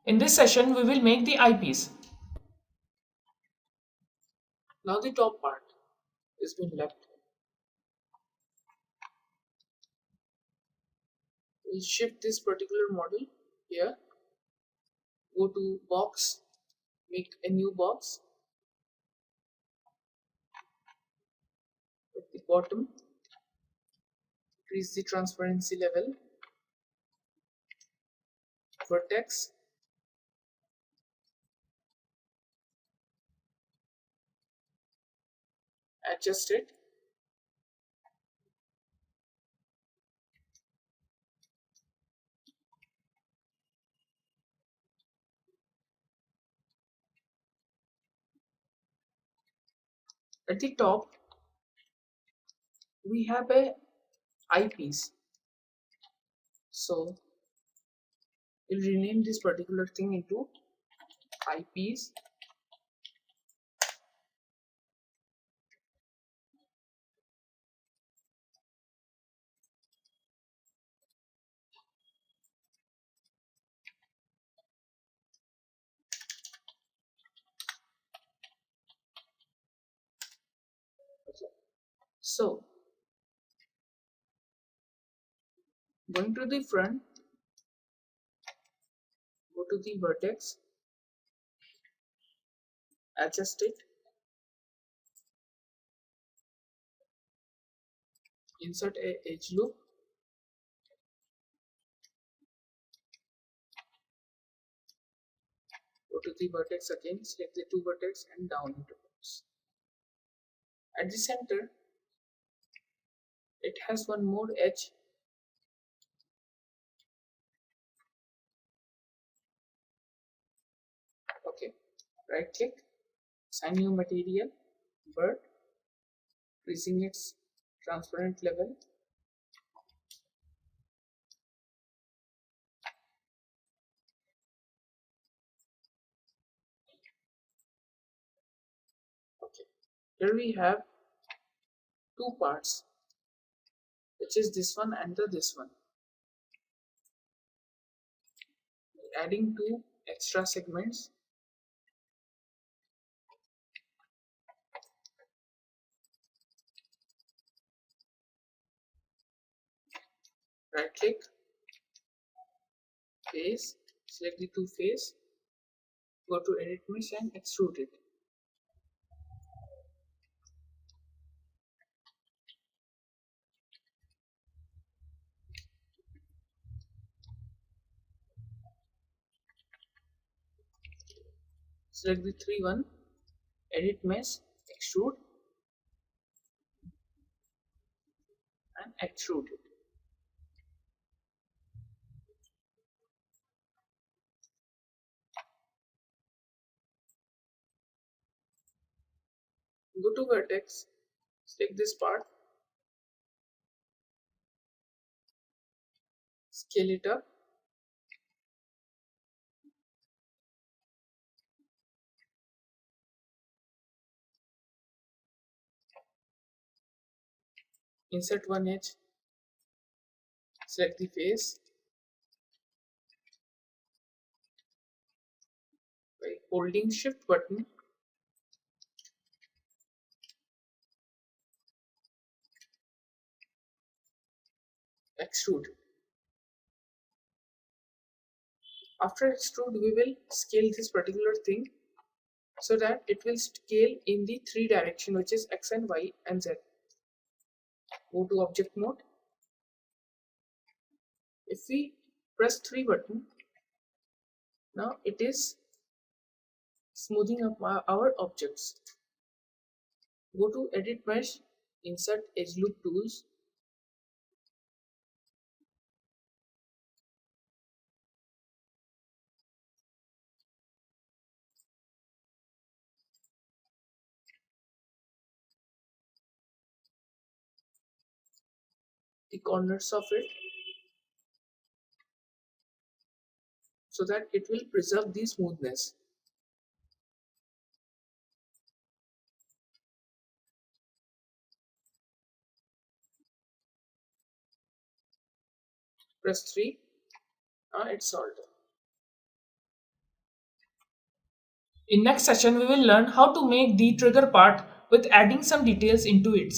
In this session, we will make the eyepiece. Now the top part is been left. We'll shift this particular model here. Go to box, make a new box. At the bottom, increase the transparency level. Vertex. Adjust it. At the top, we have a eyepiece. So we'll rename this particular thing into eyepiece. So going to the front, go to the vertex, adjust it, insert a edge loop, go to the vertex again, select the two vertex and down into box. At the center, it has one more edge. Okay, right click, assign new material, bird, increasing its transparent level. Okay, here we have two parts, which is this one and this one. Adding two extra segments. Right click, face, select the two face, go to edit mesh and extrude it. Select the 3 one, edit mesh, extrude and extrude it. Go to vertex, select this part, scale it up, insert one edge, select the face, by holding shift button, extrude. After extrude, we will scale this particular thing so that it will scale in the three direction, which is x and y and z. Go to object mode. If we press 3 button, now it is smoothing up our objects. Go to edit mesh, insert edge loop tools, the corners of it, so that it will preserve the smoothness. Press 3, it's solved. In next session, we will learn how to make the trigger part with adding some details into it.